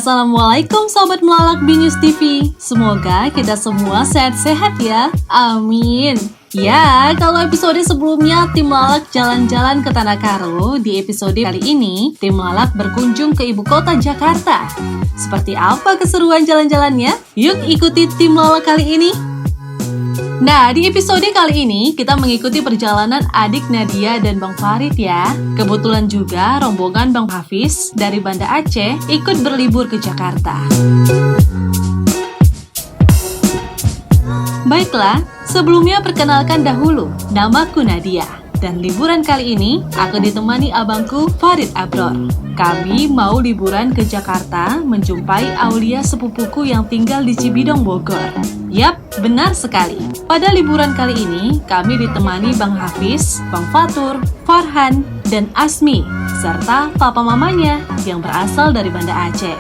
Assalamualaikum Sobat Melalak Binus TV. Semoga kita semua sehat-sehat ya. Amin. Ya, kalau episode sebelumnya tim Melalak jalan-jalan ke Tanah Karo, di episode kali ini tim Melalak berkunjung ke ibu kota Jakarta. Seperti apa keseruan jalan-jalannya? Yuk ikuti tim Melalak kali ini. Nah, di episode kali ini kita mengikuti perjalanan adik Nadia dan Bang Farid ya. Kebetulan juga rombongan Bang Hafiz dari Banda Aceh ikut berlibur ke Jakarta. Baiklah, sebelumnya perkenalkan dahulu, namaku Nadia. Dan liburan kali ini aku ditemani abangku Farid Abror. Kami mau liburan ke Jakarta menjumpai Aulia sepupuku yang tinggal di Cibidong, Bogor. Yap, benar sekali. Pada liburan kali ini, kami ditemani Bang Hafiz, Bang Fatur, Farhan, dan Asmi, serta papa mamanya yang berasal dari Banda Aceh.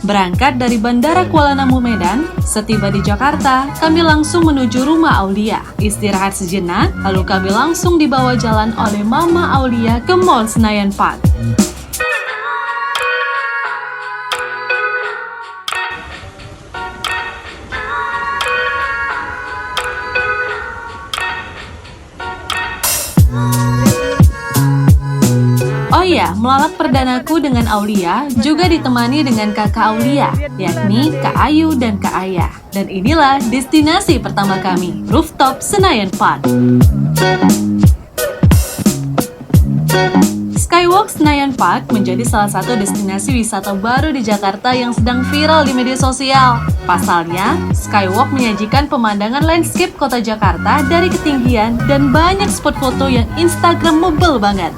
Berangkat dari Bandara Kuala Namu Medan, setiba di Jakarta, kami langsung menuju rumah Aulia. Istirahat sejenak, lalu kami langsung dibawa jalan oleh Mama Aulia ke Mall Senayan Park. Oh iya, melalak perdanaku dengan Aulia juga ditemani dengan kakak Aulia, yakni Kak Ayu dan Kak Ayah. Dan inilah destinasi pertama kami, Rooftop Senayan Park. Skywalk Senayan Park menjadi salah satu destinasi wisata baru di Jakarta yang sedang viral di media sosial. Pasalnya, Skywalk menyajikan pemandangan landscape kota Jakarta dari ketinggian dan banyak spot foto yang instagramable banget.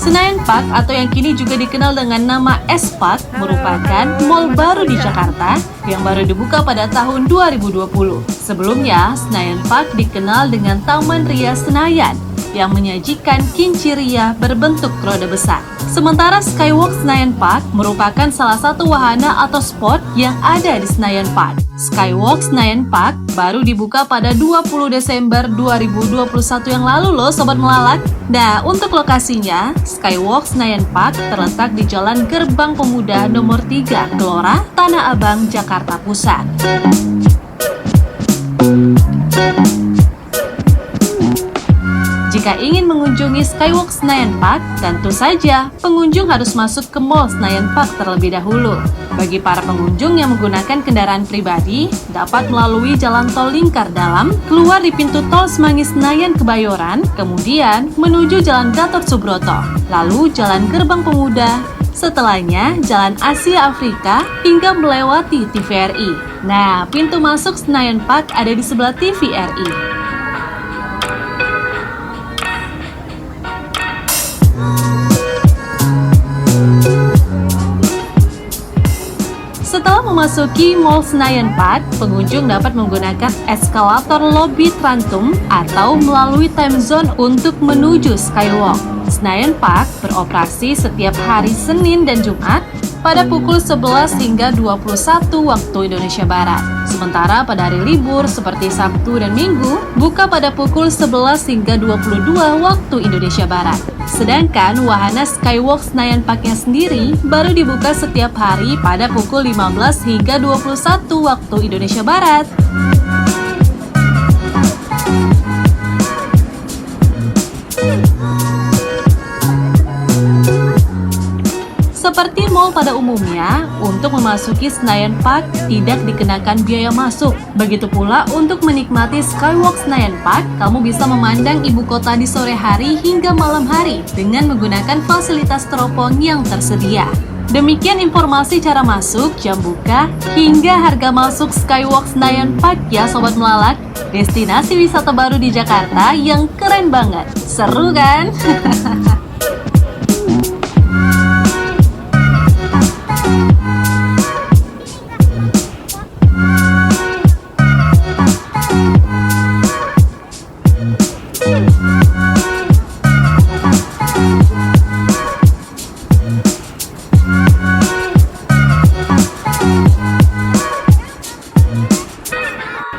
Senayan Park atau yang kini juga dikenal dengan nama S-Park merupakan mall baru di Jakarta yang baru dibuka pada tahun 2020. Sebelumnya, Senayan Park dikenal dengan Taman Ria Senayan yang menyajikan kincir ria berbentuk roda besar. Sementara Skywalk Senayan Park merupakan salah satu wahana atau spot yang ada di Senayan Park. Skywalk Senayan Park baru dibuka pada 20 Desember 2021 yang lalu loh Sobat Melalak. Nah, untuk lokasinya, Skywalk Senayan Park terletak di Jalan Gerbang Pemuda nomor 3, Gelora, Tanah Abang, Jakarta Pusat. Jika ingin mengunjungi Skywalk Senayan Park, tentu saja pengunjung harus masuk ke Mall Senayan Park terlebih dahulu. Bagi para pengunjung yang menggunakan kendaraan pribadi, dapat melalui jalan tol Lingkar Dalam, keluar di pintu tol Semanggi Senayan Kebayoran, kemudian menuju Jalan Gatot Subroto, lalu Jalan Gerbang Pemuda, setelahnya Jalan Asia Afrika hingga melewati TVRI. Nah, pintu masuk Senayan Park ada di sebelah TVRI. Setelah memasuki Mall Senayan Park, pengunjung dapat menggunakan eskalator lobby Trantum atau melalui time zone untuk menuju Skywalk. Senayan Park beroperasi setiap hari Senin dan Jumat pada pukul 11 hingga 21 waktu Indonesia Barat. Sementara pada hari libur seperti Sabtu dan Minggu, buka pada pukul 11 hingga 22 waktu Indonesia Barat. Sedangkan wahana Skywalk Senayan Park-nya sendiri baru dibuka setiap hari pada pukul 15 hingga 21 waktu Indonesia Barat. Seperti mall pada umumnya, untuk memasuki Senayan Park tidak dikenakan biaya masuk. Begitu pula untuk menikmati Skywalk Senayan Park, kamu bisa memandang ibu kota di sore hari hingga malam hari dengan menggunakan fasilitas teropong yang tersedia. Demikian informasi cara masuk, jam buka, hingga harga masuk Skywalk Senayan Park ya Sobat Melalak. Destinasi wisata baru di Jakarta yang keren banget. Seru kan?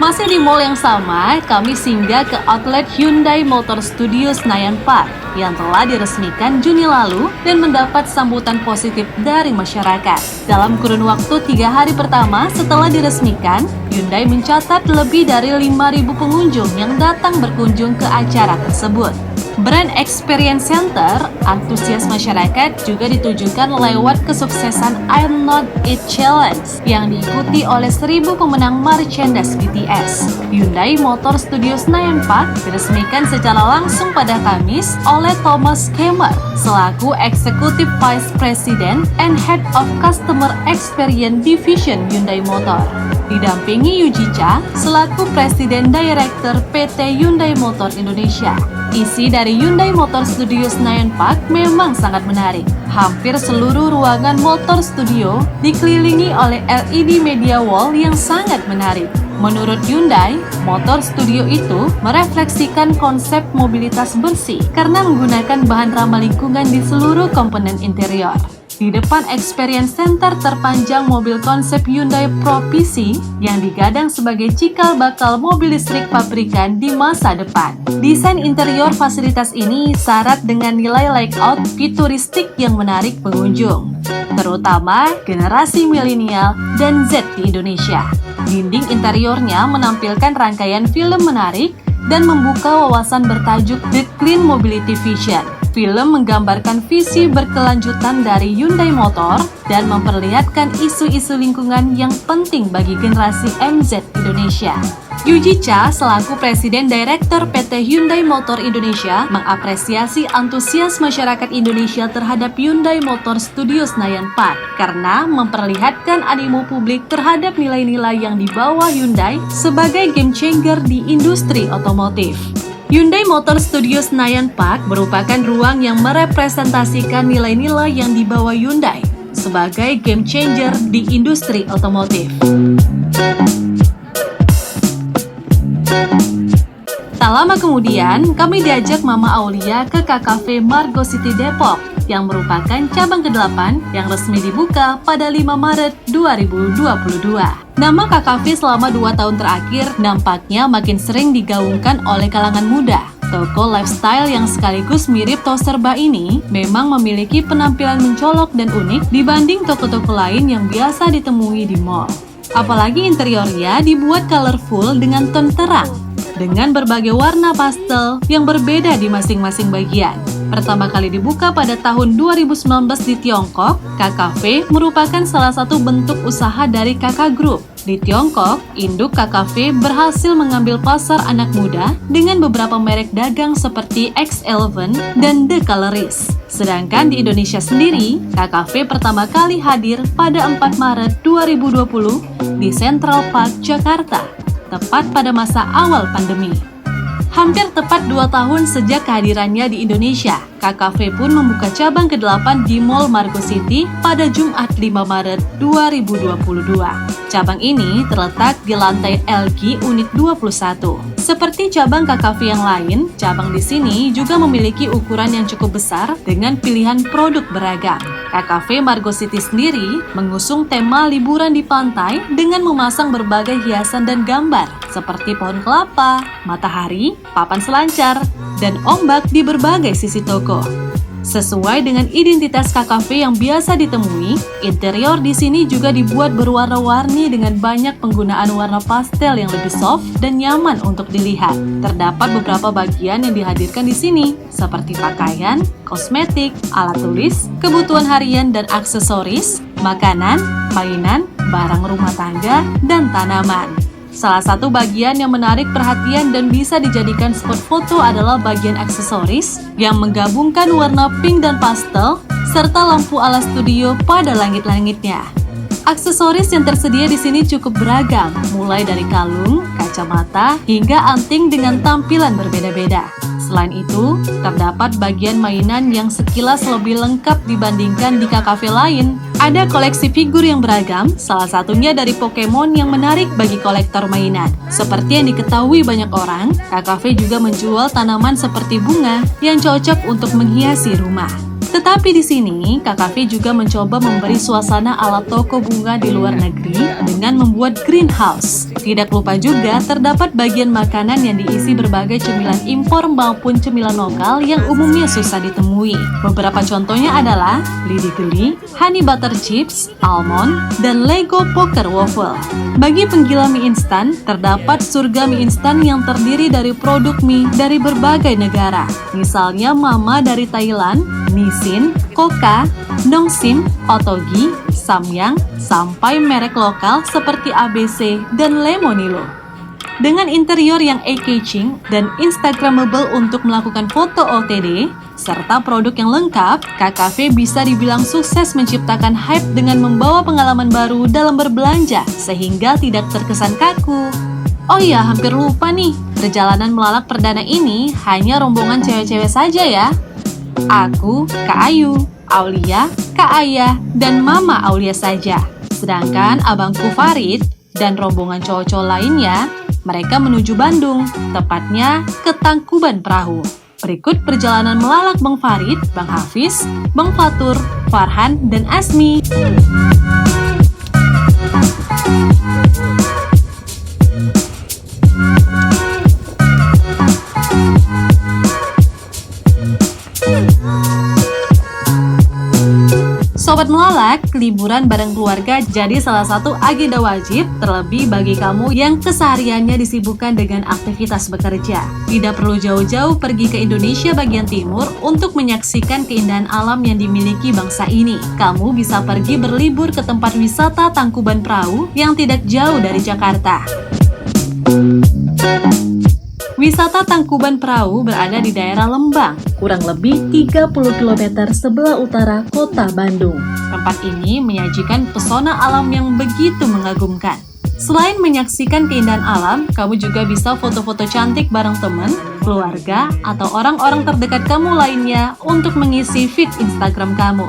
Masih di mall yang sama, kami singgah ke outlet Hyundai Motor Studio Senayan Park yang telah diresmikan Juni lalu dan mendapat sambutan positif dari masyarakat. Dalam kurun waktu 3 hari pertama setelah diresmikan, Hyundai mencatat lebih dari 5.000 pengunjung yang datang berkunjung ke acara tersebut. Brand Experience Center, antusias masyarakat juga ditujukan lewat kesuksesan I'm Not It Challenge yang diikuti oleh 1.000 pemenang merchandise BTS. Hyundai Motor Studio Senayan Park diresmikan secara langsung pada Kamis oleh Thomas Kemmer selaku Executive Vice President and Head of Customer Experience Division Hyundai Motor. Didampingi Yuji Cha selaku Presiden Director PT Hyundai Motor Indonesia. Isi dari Hyundai Motor Studio Senayan Park memang sangat menarik. Hampir seluruh ruangan motor studio dikelilingi oleh LED media wall yang sangat menarik. Menurut Hyundai, motor studio itu merefleksikan konsep mobilitas bersih karena menggunakan bahan ramah lingkungan di seluruh komponen interior. Di depan Experience Center terpanjang mobil konsep Hyundai Pro PC yang digadang sebagai cikal bakal mobil listrik pabrikan di masa depan. Desain interior fasilitas ini syarat dengan nilai layout futuristik yang menarik pengunjung, terutama generasi milenial dan Z di Indonesia. Dinding interiornya menampilkan rangkaian film menarik dan membuka wawasan bertajuk The Clean Mobility Vision. Film menggambarkan visi berkelanjutan dari Hyundai Motor dan memperlihatkan isu-isu lingkungan yang penting bagi generasi MZ Indonesia. Yuji Cha selaku Presiden Direktur PT Hyundai Motor Indonesia mengapresiasi antusias masyarakat Indonesia terhadap Hyundai Motor Studio Senayan Park karena memperlihatkan animo publik terhadap nilai-nilai yang dibawa Hyundai sebagai game changer di industri otomotif. Hyundai Motor Studio Senayan Park merupakan ruang yang merepresentasikan nilai-nilai yang dibawa Hyundai sebagai game changer di industri otomotif. Tak lama kemudian, kami diajak Mama Aulia ke KKV Margo City Depok yang merupakan cabang ke-8 yang resmi dibuka pada 5 Maret 2022. Nama KKV selama 2 tahun terakhir nampaknya makin sering digaungkan oleh kalangan muda. Toko lifestyle yang sekaligus mirip Toserba ini memang memiliki penampilan mencolok dan unik dibanding toko-toko lain yang biasa ditemui di mall. Apalagi interiornya dibuat colorful dengan tone terang, dengan berbagai warna pastel yang berbeda di masing-masing bagian. Pertama kali dibuka pada tahun 2019 di Tiongkok, KKV merupakan salah satu bentuk usaha dari KK Group. Di Tiongkok, induk KKV berhasil mengambil pasar anak muda dengan beberapa merek dagang seperti X11 dan The Colorist. Sedangkan di Indonesia sendiri, KKV pertama kali hadir pada 4 Maret 2020 di Central Park, Jakarta, tepat pada masa awal pandemi. Hampir tepat 2 tahun sejak kehadirannya di Indonesia, KKV pun membuka cabang ke-8 di Mall Margo City pada Jumat 5 Maret 2022. Cabang ini terletak di lantai LG Unit 21. Seperti cabang KKV yang lain, cabang di sini juga memiliki ukuran yang cukup besar dengan pilihan produk beragam. KKV Margo City sendiri mengusung tema liburan di pantai dengan memasang berbagai hiasan dan gambar seperti pohon kelapa, matahari, papan selancar, dan ombak di berbagai sisi toko. Sesuai dengan identitas KKV yang biasa ditemui, interior di sini juga dibuat berwarna-warni dengan banyak penggunaan warna pastel yang lebih soft dan nyaman untuk dilihat. Terdapat beberapa bagian yang dihadirkan di sini, seperti pakaian, kosmetik, alat tulis, kebutuhan harian dan aksesoris, makanan, mainan, barang rumah tangga, dan tanaman. Salah satu bagian yang menarik perhatian dan bisa dijadikan spot foto adalah bagian aksesoris yang menggabungkan warna pink dan pastel serta lampu ala studio pada langit-langitnya. Aksesoris yang tersedia di sini cukup beragam, mulai dari kalung, kacamata, hingga anting dengan tampilan berbeda-beda. Selain itu, terdapat bagian mainan yang sekilas lebih lengkap dibandingkan di KKV lain. Ada koleksi figur yang beragam, salah satunya dari Pokemon yang menarik bagi kolektor mainan. Seperti yang diketahui banyak orang, KKV juga menjual tanaman seperti bunga yang cocok untuk menghiasi rumah. Tetapi di sini, Kak Kavi juga mencoba memberi suasana ala toko bunga di luar negeri dengan membuat greenhouse. Tidak lupa juga terdapat bagian makanan yang diisi berbagai cemilan impor maupun cemilan lokal yang umumnya susah ditemui. Beberapa contohnya adalah lidi geli, honey butter chips, almond, dan Lego poker waffle. Bagi penggila mie instan, terdapat surga mie instan yang terdiri dari produk mie dari berbagai negara. Misalnya Mama dari Thailand, Nissin, Koka, Nongsim, Otogi, Samyang, sampai merek lokal seperti ABC dan Lemonilo. Dengan interior yang eye-catching dan instagramable untuk melakukan foto OTD, serta produk yang lengkap, Kak Kavi bisa dibilang sukses menciptakan hype dengan membawa pengalaman baru dalam berbelanja, sehingga tidak terkesan kaku. Oh iya, hampir lupa nih, perjalanan melalak perdana ini hanya rombongan cewek-cewek saja ya. Aku, Kak Ayu, Aulia, Kak Aya, dan Mama Aulia saja. Sedangkan abangku Farid dan rombongan cowok-cowok lainnya, mereka menuju Bandung, tepatnya ke Tangkuban Perahu. Berikut perjalanan melalak Bang Farid, Bang Hafiz, Bang Fatur, Farhan, dan Asmi. Sobat Melalak, liburan bareng keluarga jadi salah satu agenda wajib, terlebih bagi kamu yang kesehariannya disibukkan dengan aktivitas bekerja. Tidak perlu jauh-jauh pergi ke Indonesia bagian timur untuk menyaksikan keindahan alam yang dimiliki bangsa ini. Kamu bisa pergi berlibur ke tempat wisata Tangkuban Perahu yang tidak jauh dari Jakarta. Wisata Tangkuban Perahu berada di daerah Lembang, kurang lebih 30 km sebelah utara kota Bandung. Tempat ini menyajikan pesona alam yang begitu mengagumkan. Selain menyaksikan keindahan alam, kamu juga bisa foto-foto cantik bareng teman, keluarga, atau orang-orang terdekat kamu lainnya untuk mengisi feed Instagram kamu.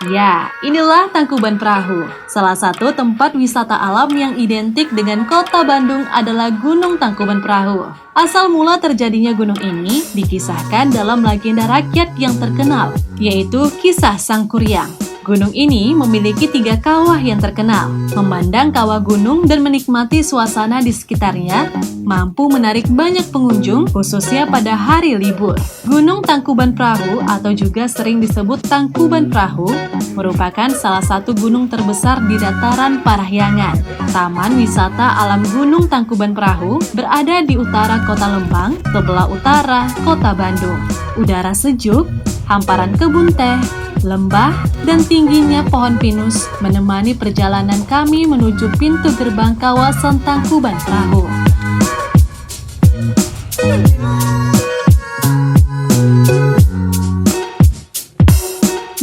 Ya, inilah Tangkuban Perahu. Salah satu tempat wisata alam yang identik dengan kota Bandung adalah Gunung Tangkuban Perahu. Asal mula terjadinya gunung ini dikisahkan dalam legenda rakyat yang terkenal, yaitu kisah Sang Kuryang. Gunung ini memiliki 3 kawah yang terkenal. Memandang kawah gunung dan menikmati suasana di sekitarnya mampu menarik banyak pengunjung, khususnya pada hari libur. Gunung Tangkuban Perahu atau juga sering disebut Tangkuban Perahu merupakan salah satu gunung terbesar di dataran Parahyangan. Taman wisata alam Gunung Tangkuban Perahu berada di utara kota Lembang, sebelah utara kota Bandung. Udara sejuk, hamparan kebun teh, lembah, dan tingginya pohon pinus menemani perjalanan kami menuju pintu gerbang kawasan Tangkuban Perahu.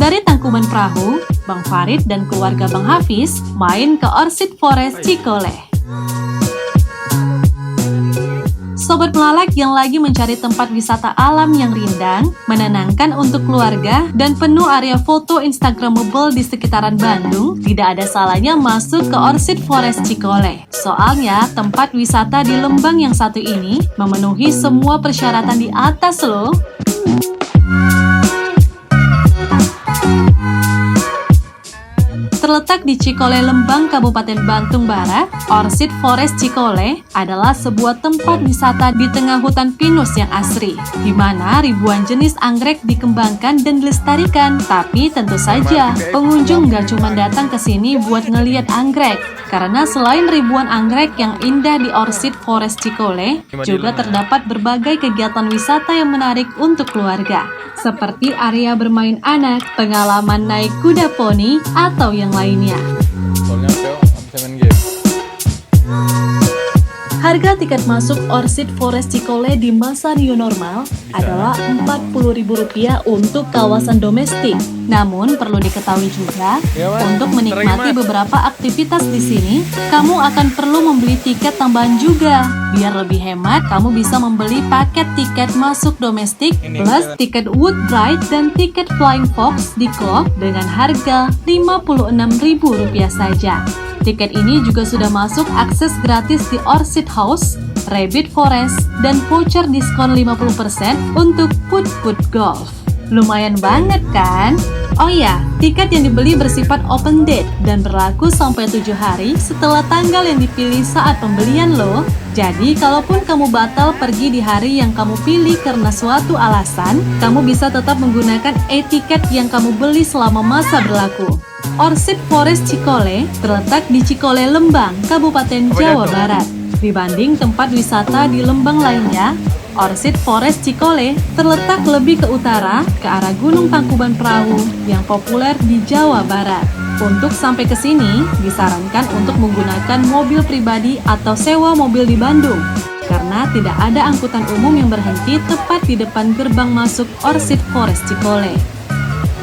Dari Tangkuban Perahu, Bang Farid dan keluarga Bang Hafiz main ke Orchid Forest Cikoleh. Sobat Melalak yang lagi mencari tempat wisata alam yang rindang, menenangkan untuk keluarga, dan penuh area foto instagramable di sekitaran Bandung, tidak ada salahnya masuk ke Orchid Forest Cikoleh. Soalnya, tempat wisata di Lembang yang satu ini memenuhi semua persyaratan di atas loh. Terletak di Cikoleh, Lembang, Kabupaten Bandung Barat, Orchid Forest Cikoleh adalah sebuah tempat wisata di tengah hutan pinus yang asri, di mana ribuan jenis anggrek dikembangkan dan dilestarikan. Tapi tentu saja, pengunjung gak cuma datang ke sini buat ngeliat anggrek, karena selain ribuan anggrek yang indah di Orchid Forest Cikoleh, juga terdapat berbagai kegiatan wisata yang menarik untuk keluarga, seperti area bermain anak, pengalaman naik kuda poni, atau yang lainnya. Harga tiket masuk Orchid Forest Cikoleh di masa new normal adalah Rp40.000 untuk kawasan domestik. Namun perlu diketahui juga, untuk menikmati beberapa aktivitas di sini, kamu akan perlu membeli tiket tambahan juga. Biar lebih hemat, kamu bisa membeli paket tiket masuk domestik plus tiket Wood Ride dan tiket Flying Fox di Clock dengan harga Rp56.000 saja. Tiket ini juga sudah masuk akses gratis di Orchid House, Rabbit Forest, dan voucher diskon 50% untuk Put Golf. Lumayan banget kan? Oh iya, tiket yang dibeli bersifat open date dan berlaku sampai 7 hari setelah tanggal yang dipilih saat pembelian loh. Jadi, kalaupun kamu batal pergi di hari yang kamu pilih karena suatu alasan, kamu bisa tetap menggunakan e-tiket yang kamu beli selama masa berlaku. Orchid Forest Cikole terletak di Cikole, Lembang, Kabupaten Jawa Barat. Dibanding tempat wisata di Lembang lainnya, Orchid Forest Cikole terletak lebih ke utara, ke arah Gunung Tangkuban Perahu yang populer di Jawa Barat. Untuk sampai ke sini, disarankan untuk menggunakan mobil pribadi atau sewa mobil di Bandung, karena tidak ada angkutan umum yang berhenti tepat di depan gerbang masuk Orchid Forest Cikole.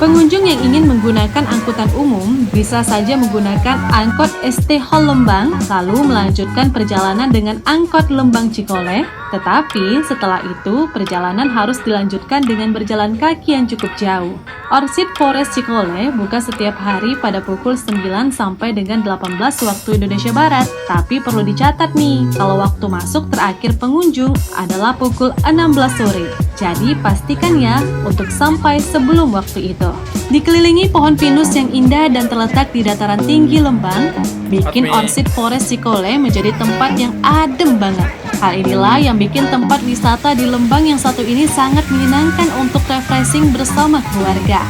Pengunjung yang ingin menggunakan angkutan umum bisa saja menggunakan angkot ST Hall Lembang, lalu melanjutkan perjalanan dengan angkot Lembang Cikole. Tetapi setelah itu, perjalanan harus dilanjutkan dengan berjalan kaki yang cukup jauh. Orchid Forest Cikole buka setiap hari pada pukul 9 sampai dengan 18 waktu Indonesia Barat. Tapi perlu dicatat nih, kalau waktu masuk terakhir pengunjung adalah pukul 16 sore. Jadi pastikan ya untuk sampai sebelum waktu itu. Dikelilingi pohon pinus yang indah dan terletak di dataran tinggi Lembang, bikin Orchid Forest Cikole menjadi tempat yang adem banget. Hal inilah yang bikin tempat wisata di Lembang yang satu ini sangat menyenangkan untuk refreshing bersama keluarga.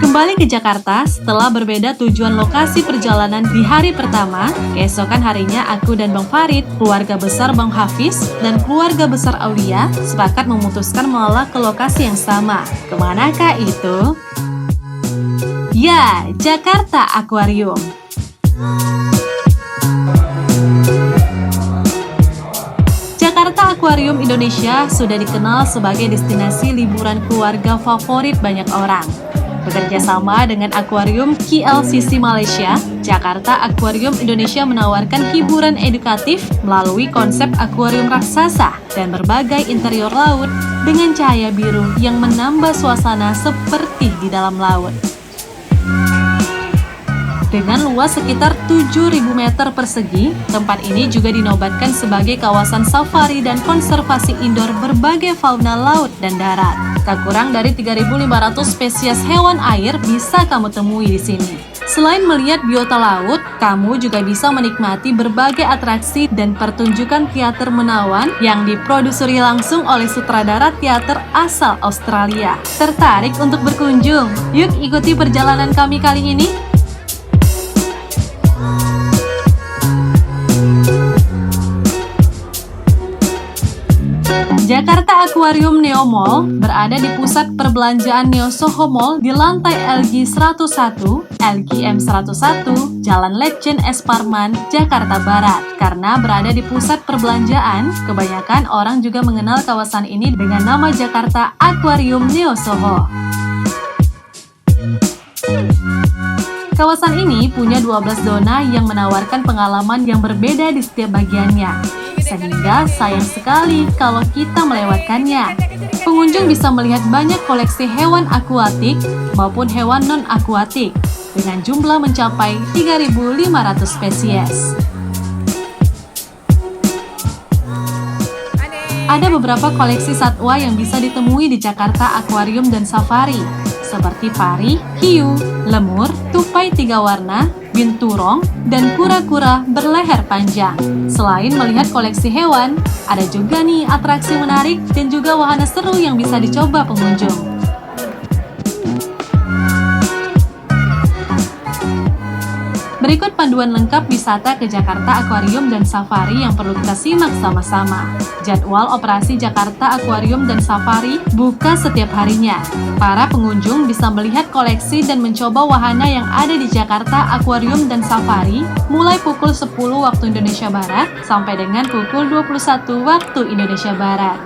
Kembali ke Jakarta, setelah berbeda tujuan lokasi perjalanan di hari pertama, keesokan harinya aku dan Bang Farid, keluarga besar Bang Hafiz, dan keluarga besar Aulia sepakat memutuskan melolak ke lokasi yang sama. Kemanakah itu? Ya, Jakarta Aquarium. Jakarta Aquarium Indonesia sudah dikenal sebagai destinasi liburan keluarga favorit banyak orang. Bekerja sama dengan Aquarium KLCC Malaysia, Jakarta Aquarium Indonesia menawarkan hiburan edukatif melalui konsep akuarium raksasa dan berbagai interior laut dengan cahaya biru yang menambah suasana seperti di dalam laut. Dengan luas sekitar 7.000 meter persegi, tempat ini juga dinobatkan sebagai kawasan safari dan konservasi indoor berbagai fauna laut dan darat. Tak kurang dari 3.500 spesies hewan air bisa kamu temui di sini. Selain melihat biota laut, kamu juga bisa menikmati berbagai atraksi dan pertunjukan teater menawan yang diproduseri langsung oleh sutradara teater asal Australia. Tertarik untuk berkunjung? Yuk ikuti perjalanan kami kali ini. Jakarta Aquarium Neo Mall berada di pusat perbelanjaan Neo Soho Mall di lantai LG 101, LG M101, Jalan Letjen S. Parman, Jakarta Barat. Karena berada di pusat perbelanjaan, kebanyakan orang juga mengenal kawasan ini dengan nama Jakarta Aquarium Neo Soho. Kawasan ini punya 12 zona yang menawarkan pengalaman yang berbeda di setiap bagiannya. Sehingga sayang sekali kalau kita melewatkannya. Pengunjung bisa melihat banyak koleksi hewan akuatik maupun hewan non-akuatik dengan jumlah mencapai 3.500 spesies. Ada beberapa koleksi satwa yang bisa ditemui di Jakarta Aquarium dan Safari, seperti pari, hiu, lemur, tupai 3 warna, binturong, dan kura-kura berleher panjang. Selain melihat koleksi hewan, ada juga nih atraksi menarik dan juga wahana seru yang bisa dicoba pengunjung. Berikut panduan lengkap wisata ke Jakarta Aquarium dan Safari yang perlu kita simak sama-sama. Jadwal operasi Jakarta Aquarium dan Safari buka setiap harinya. Para pengunjung bisa melihat koleksi dan mencoba wahana yang ada di Jakarta Aquarium dan Safari mulai pukul 10 waktu Indonesia Barat sampai dengan pukul 21 waktu Indonesia Barat.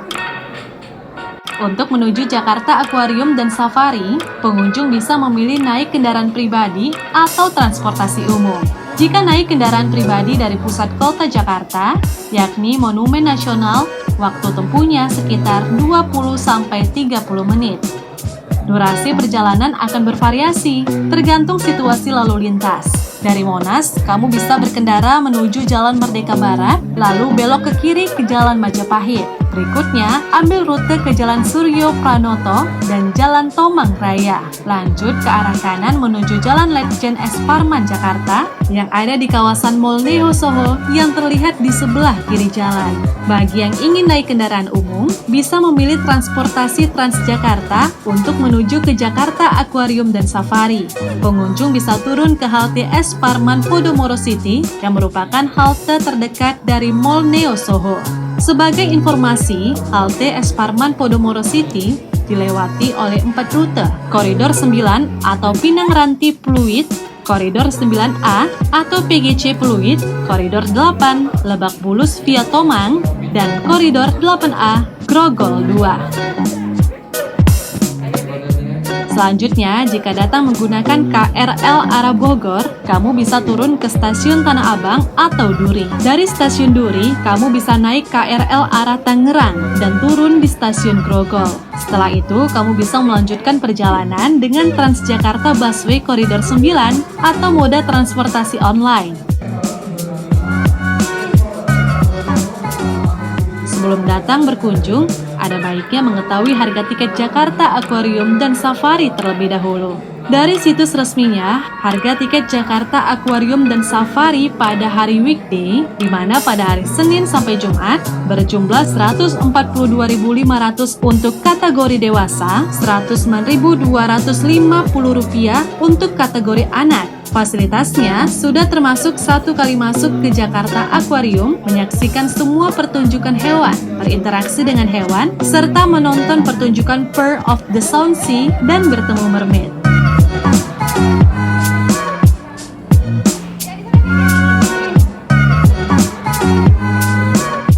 Untuk menuju Jakarta Aquarium dan Safari, pengunjung bisa memilih naik kendaraan pribadi atau transportasi umum. Jika naik kendaraan pribadi dari pusat kota Jakarta, yakni Monumen Nasional, waktu tempuhnya sekitar 20-30 menit. Durasi perjalanan akan bervariasi, tergantung situasi lalu lintas. Dari Monas, kamu bisa berkendara menuju Jalan Merdeka Barat, lalu belok ke kiri ke Jalan Majapahit. Berikutnya, ambil rute ke Jalan Suryo Pranoto dan Jalan Tomang Raya. Lanjut ke arah kanan menuju Jalan Letjen S. Parman, Jakarta, yang ada di kawasan Mall Neo Soho yang terlihat di sebelah kiri jalan. Bagi yang ingin naik kendaraan umum, bisa memilih transportasi Transjakarta untuk menuju ke Jakarta Aquarium dan Safari. Pengunjung bisa turun ke halte S. Parman Podomoro City yang merupakan halte terdekat dari Mall Neo Soho. Sebagai informasi, halte S. Parman Podomoro City dilewati oleh 4 rute, Koridor 9 atau Pinang Ranti Pluit, Koridor 9A atau PGC Pluit, Koridor 8 Lebak Bulus via Tomang, dan Koridor 8A Grogol 2. Selanjutnya, jika datang menggunakan KRL arah Bogor, kamu bisa turun ke stasiun Tanah Abang atau Duri. Dari stasiun Duri, kamu bisa naik KRL arah Tangerang dan turun di stasiun Grogol. Setelah itu, kamu bisa melanjutkan perjalanan dengan Transjakarta Busway Koridor 9 atau moda transportasi online. Sebelum datang berkunjung, ada baiknya mengetahui harga tiket Jakarta Aquarium dan Safari terlebih dahulu. Dari situs resminya, harga tiket Jakarta Aquarium dan Safari pada hari weekday, di mana pada hari Senin sampai Jumat, berjumlah Rp142.500 untuk kategori dewasa, Rp109.250 untuk kategori anak. Fasilitasnya sudah termasuk 1 kali masuk ke Jakarta Aquarium, menyaksikan semua pertunjukan hewan, berinteraksi dengan hewan, serta menonton pertunjukan Pearl of the Sound Sea dan bertemu mermaid.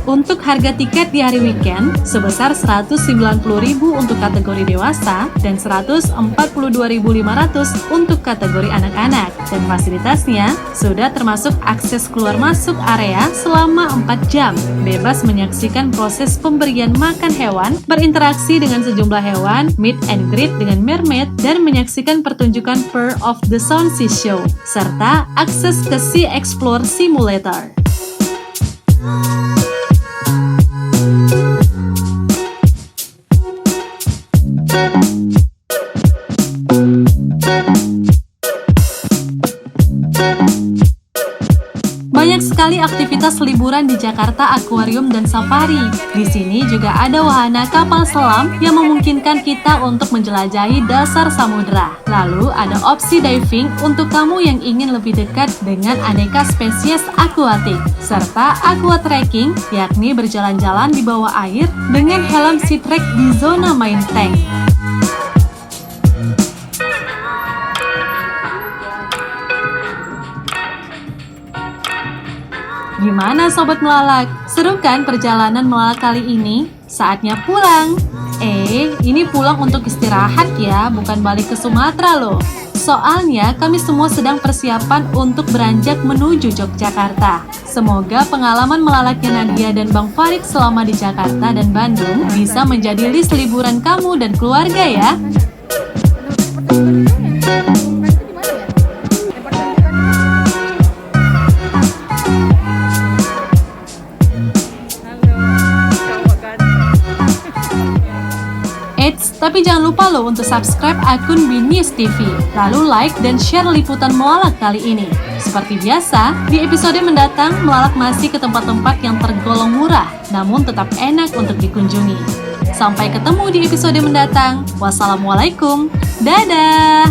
Untuk harga tiket di hari weekend sebesar Rp190.000 untuk kategori dewasa dan Rp142.500 untuk kategori anak-anak. Dan fasilitasnya sudah termasuk akses keluar masuk area selama 4 jam, bebas menyaksikan proses pemberian makan hewan, berinteraksi dengan sejumlah hewan, meet and greet dengan mermaid, dan menyaksikan pertunjukan Pearl of the Sound Sea Show, serta akses ke Sea Explore Simulator. Banyak sekali aktivitas liburan di Jakarta Aquarium dan Safari. Di sini juga ada wahana kapal selam yang memungkinkan kita untuk menjelajahi dasar samudera. Lalu ada opsi diving untuk kamu yang ingin lebih dekat dengan aneka spesies akuatik, serta aqua trekking, yakni berjalan-jalan di bawah air dengan helm sea trek di zona main tank. Gimana Sobat Melalak? Seru kan perjalanan melalak kali ini? Saatnya pulang. Ini pulang untuk istirahat ya, bukan balik ke Sumatera loh. Soalnya kami semua sedang persiapan untuk beranjak menuju Yogyakarta. Semoga pengalaman melalaknya Nadia dan Bang Farid selama di Jakarta dan Bandung bisa menjadi list liburan kamu dan keluarga ya. Tapi jangan lupa loh untuk subscribe akun BNews TV, lalu like dan share liputan Melalak kali ini. Seperti biasa, di episode mendatang Melalak masih ke tempat-tempat yang tergolong murah, namun tetap enak untuk dikunjungi. Sampai ketemu di episode mendatang. Wassalamualaikum. Dadah!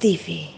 TV.